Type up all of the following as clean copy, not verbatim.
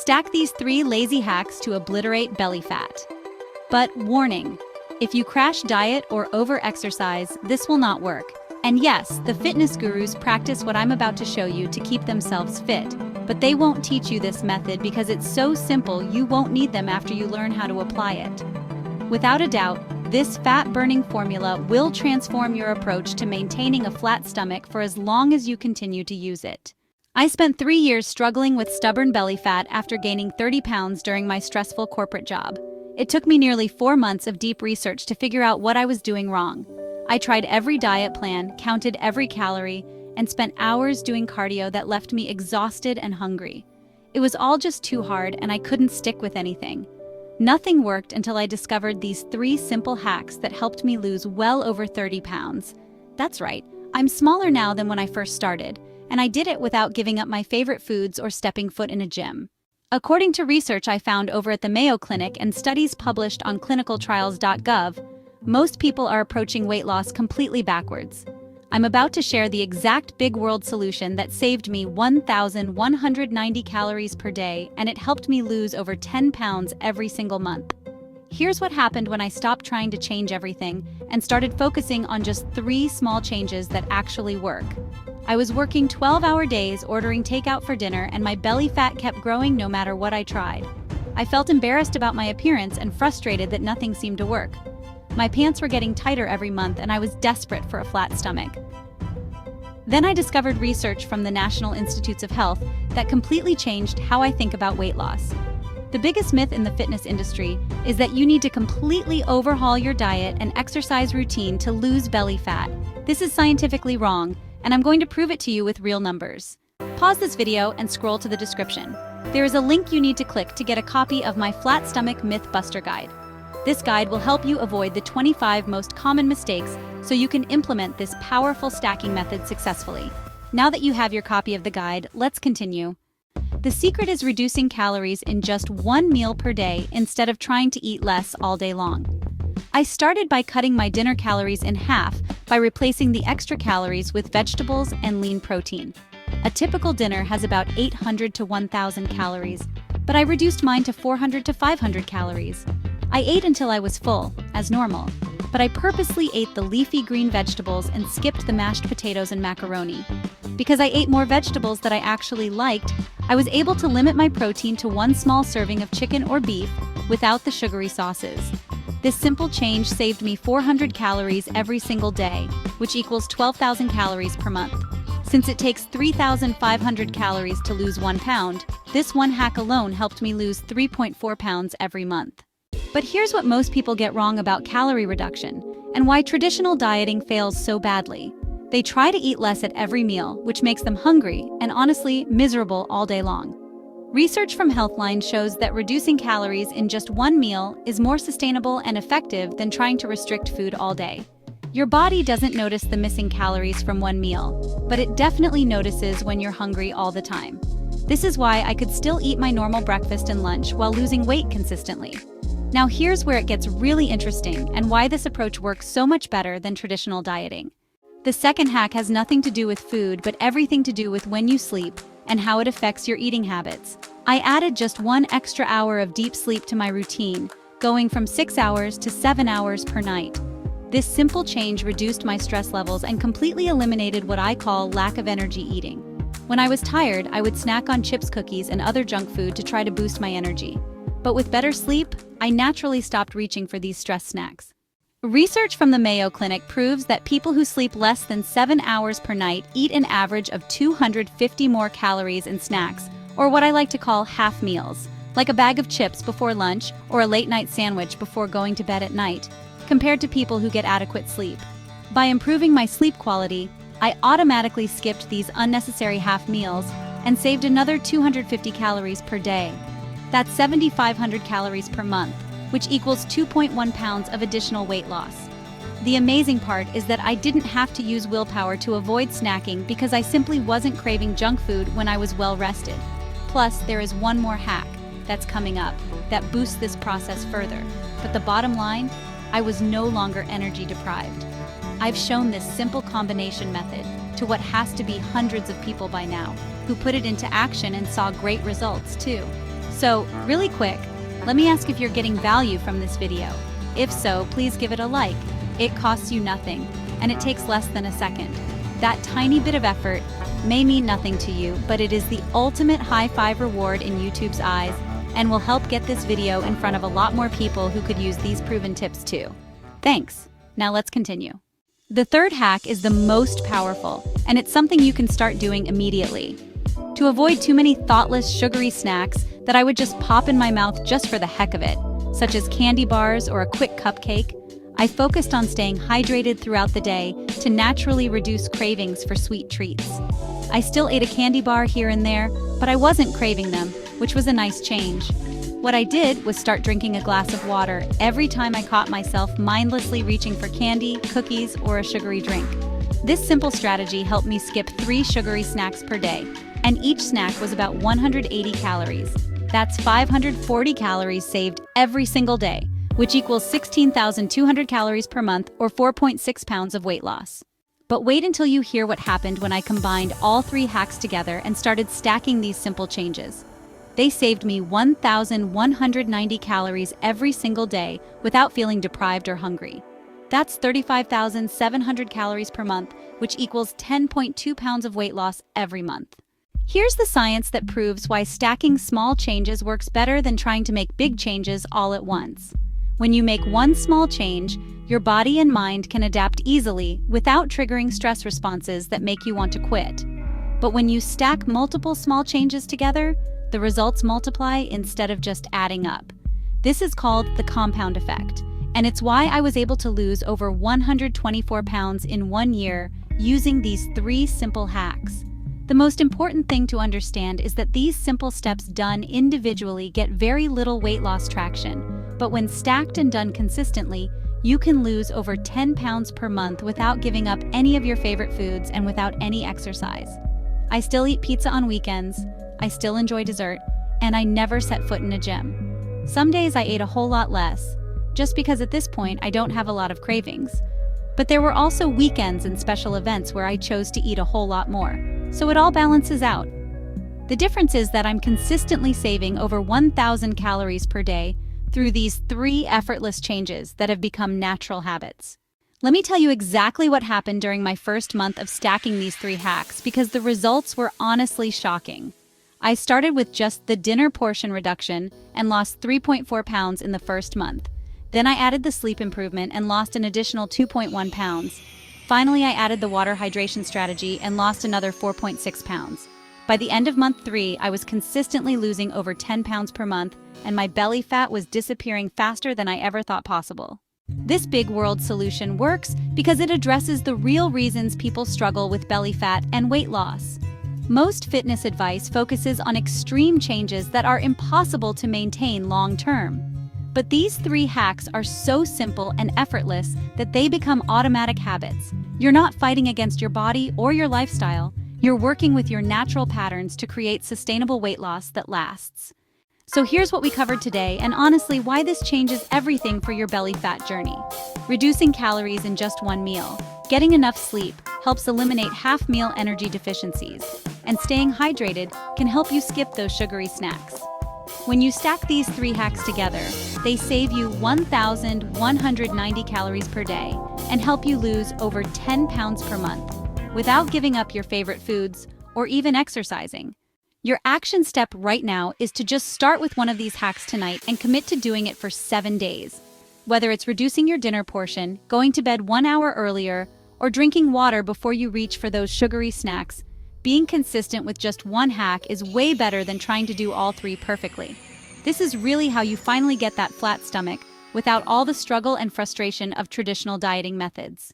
Stack these 3 lazy hacks to obliterate belly fat. But warning, if you crash diet or over-exercise, this will not work. And yes, the fitness gurus practice what I'm about to show you to keep themselves fit, but they won't teach you this method because it's so simple you won't need them after you learn how to apply it. Without a doubt, this fat-burning formula will transform your approach to maintaining a flat stomach for as long as you continue to use it. I spent 3 years struggling with stubborn belly fat after gaining 30 pounds during my stressful corporate job. It took me nearly 4 months of deep research to figure out what I was doing wrong. I tried every diet plan, counted every calorie, and spent hours doing cardio that left me exhausted and hungry. It was all just too hard and I couldn't stick with anything. Nothing worked until I discovered these 3 simple hacks that helped me lose well over 30 pounds. That's right, I'm smaller now than when I first started, and I did it without giving up my favorite foods or stepping foot in a gym. According to research I found over at the Mayo Clinic and studies published on clinicaltrials.gov, most people are approaching weight loss completely backwards. I'm about to share the exact big world solution that saved me 1,190 calories per day, and it helped me lose over 10 pounds every single month. Here's what happened when I stopped trying to change everything and started focusing on just 3 small changes that actually work. I was working 12-hour days, ordering takeout for dinner, and my belly fat kept growing no matter what I tried. I felt embarrassed about my appearance and frustrated that nothing seemed to work. My pants were getting tighter every month and I was desperate for a flat stomach. Then I discovered research from the National Institutes of Health that completely changed how I think about weight loss. The biggest myth in the fitness industry is that you need to completely overhaul your diet and exercise routine to lose belly fat. This is scientifically wrong, and I'm going to prove it to you with real numbers. Pause this video and scroll to the description. There is a link you need to click to get a copy of my Flat Stomach Myth Buster Guide. This guide will help you avoid the 25 most common mistakes so you can implement this powerful stacking method successfully. Now that you have your copy of the guide, let's continue. The secret is reducing calories in just 1 meal per day instead of trying to eat less all day long. I started by cutting my dinner calories in half by replacing the extra calories with vegetables and lean protein. A typical dinner has about 800 to 1,000 calories, but I reduced mine to 400 to 500 calories. I ate until I was full, as normal, but I purposely ate the leafy green vegetables and skipped the mashed potatoes and macaroni. Because I ate more vegetables that I actually liked, I was able to limit my protein to 1 small serving of chicken or beef without the sugary sauces. This simple change saved me 400 calories every single day, which equals 12,000 calories per month. Since it takes 3,500 calories to lose 1 pound, this one hack alone helped me lose 3.4 pounds every month. But here's what most people get wrong about calorie reduction, and why traditional dieting fails so badly. They try to eat less at every meal, which makes them hungry and honestly miserable all day long. Research from Healthline shows that reducing calories in just 1 meal is more sustainable and effective than trying to restrict food all day. Your body doesn't notice the missing calories from 1 meal, but it definitely notices when you're hungry all the time. This is why I could still eat my normal breakfast and lunch while losing weight consistently. Now here's where it gets really interesting and why this approach works so much better than traditional dieting. The second hack has nothing to do with food, but everything to do with when you sleep and how it affects your eating habits. I added just 1 extra hour of deep sleep to my routine, going from 6 hours to 7 hours per night. This simple change reduced my stress levels and completely eliminated what I call lack of energy eating. When I was tired, I would snack on chips, cookies, and other junk food to try to boost my energy. But with better sleep, I naturally stopped reaching for these stress snacks. Research from the Mayo Clinic proves that people who sleep less than 7 hours per night eat an average of 250 more calories in snacks, or what I like to call half meals, like a bag of chips before lunch or a late-night sandwich before going to bed at night, compared to people who get adequate sleep. By improving my sleep quality, I automatically skipped these unnecessary half meals and saved another 250 calories per day. That's 7,500 calories per month, which equals 2.1 pounds of additional weight loss. The amazing part is that I didn't have to use willpower to avoid snacking because I simply wasn't craving junk food when I was well rested. Plus, there is one more hack that's coming up that boosts this process further. But the bottom line, I was no longer energy deprived. I've shown this simple combination method to what has to be hundreds of people by now, who put it into action and saw great results too. So, really quick, let me ask if you're getting value from this video. If so, please give it a like. It costs you nothing, and it takes less than a second. That tiny bit of effort may mean nothing to you, but it is the ultimate high-five reward in YouTube's eyes and will help get this video in front of a lot more people who could use these proven tips too. Thanks. Now let's continue. The third hack is the most powerful, and it's something you can start doing immediately. To avoid too many thoughtless, sugary snacks that I would just pop in my mouth just for the heck of it, such as candy bars or a quick cupcake, I focused on staying hydrated throughout the day to naturally reduce cravings for sweet treats. I still ate a candy bar here and there, but I wasn't craving them, which was a nice change. What I did was start drinking a glass of water every time I caught myself mindlessly reaching for candy, cookies, or a sugary drink. This simple strategy helped me skip 3 sugary snacks per day, and each snack was about 180 calories. That's 540 calories saved every single day, which equals 16,200 calories per month or 4.6 pounds of weight loss. But wait until you hear what happened when I combined all 3 hacks together and started stacking these simple changes. They saved me 1,190 calories every single day without feeling deprived or hungry. That's 35,700 calories per month, which equals 10.2 pounds of weight loss every month. Here's the science that proves why stacking small changes works better than trying to make big changes all at once. When you make one small change, your body and mind can adapt easily without triggering stress responses that make you want to quit. But when you stack multiple small changes together, the results multiply instead of just adding up. This is called the compound effect, and it's why I was able to lose over 124 pounds in 1 year using these 3 simple hacks. The most important thing to understand is that these simple steps done individually get very little weight loss traction, but when stacked and done consistently, you can lose over 10 pounds per month without giving up any of your favorite foods and without any exercise. I still eat pizza on weekends, I still enjoy dessert, and I never set foot in a gym. Some days I ate a whole lot less, just because at this point I don't have a lot of cravings. But there were also weekends and special events where I chose to eat a whole lot more, so it all balances out. The difference is that I'm consistently saving over 1,000 calories per day through these 3 effortless changes that have become natural habits. Let me tell you exactly what happened during my first month of stacking these 3 hacks because the results were honestly shocking. I started with just the dinner portion reduction and lost 3.4 pounds in the first month. Then I added the sleep improvement and lost an additional 2.1 pounds. Finally, I added the water hydration strategy and lost another 4.6 pounds. By the end of month 3, I was consistently losing over 10 pounds per month, and my belly fat was disappearing faster than I ever thought possible. This big world solution works because it addresses the real reasons people struggle with belly fat and weight loss. Most fitness advice focuses on extreme changes that are impossible to maintain long term. But these 3 hacks are so simple and effortless that they become automatic habits. You're not fighting against your body or your lifestyle. You're working with your natural patterns to create sustainable weight loss that lasts. So here's what we covered today, and honestly why this changes everything for your belly fat journey. Reducing calories in just 1 meal. Getting enough sleep helps eliminate half-meal energy deficiencies. And staying hydrated can help you skip those sugary snacks. When you stack these 3 hacks together, they save you 1,190 calories per day and help you lose over 10 pounds per month without giving up your favorite foods or even exercising. Your action step right now is to just start with one of these hacks tonight and commit to doing it for 7 days. Whether it's reducing your dinner portion, going to bed 1 hour earlier, or drinking water before you reach for those sugary snacks, being consistent with just 1 hack is way better than trying to do all 3 perfectly. This is really how you finally get that flat stomach without all the struggle and frustration of traditional dieting methods.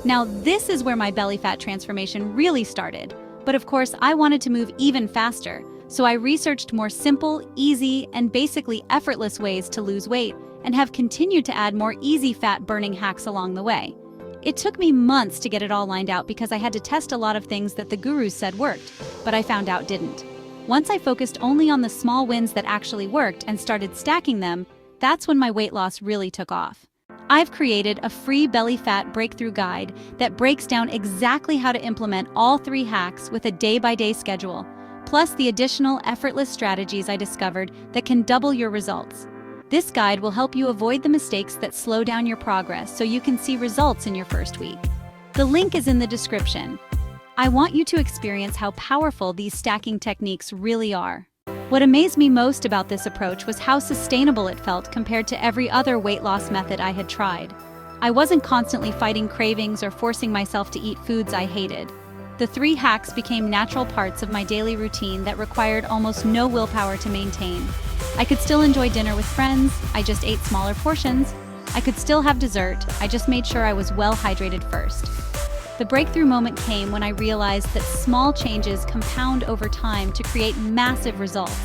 Now, this is where my belly fat transformation really started. But of course, I wanted to move even faster, so I researched more simple, easy, and basically effortless ways to lose weight and have continued to add more easy fat-burning hacks along the way. It took me months to get it all lined out because I had to test a lot of things that the gurus said worked, but I found out didn't. Once I focused only on the small wins that actually worked and started stacking them, that's when my weight loss really took off. I've created a free belly fat breakthrough guide that breaks down exactly how to implement all 3 hacks with a day-by-day schedule. plus the additional effortless strategies I discovered that can double your results. This guide will help you avoid the mistakes that slow down your progress so you can see results in your first week. The link is in the description. I want you to experience how powerful these stacking techniques really are. What amazed me most about this approach was how sustainable it felt compared to every other weight loss method I had tried. I wasn't constantly fighting cravings or forcing myself to eat foods I hated. The 3 hacks became natural parts of my daily routine that required almost no willpower to maintain. I could still enjoy dinner with friends, I just ate smaller portions. I could still have dessert, I just made sure I was well hydrated first. The breakthrough moment came when I realized that small changes compound over time to create massive results.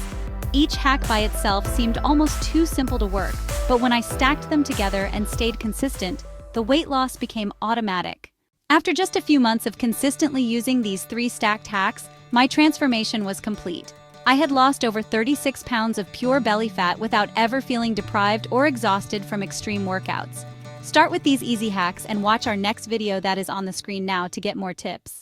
Each hack by itself seemed almost too simple to work, but when I stacked them together and stayed consistent, the weight loss became automatic. After just a few months of consistently using these 3 stacked hacks, my transformation was complete. I had lost over 36 pounds of pure belly fat without ever feeling deprived or exhausted from extreme workouts. Start with these easy hacks and watch our next video that is on the screen now to get more tips.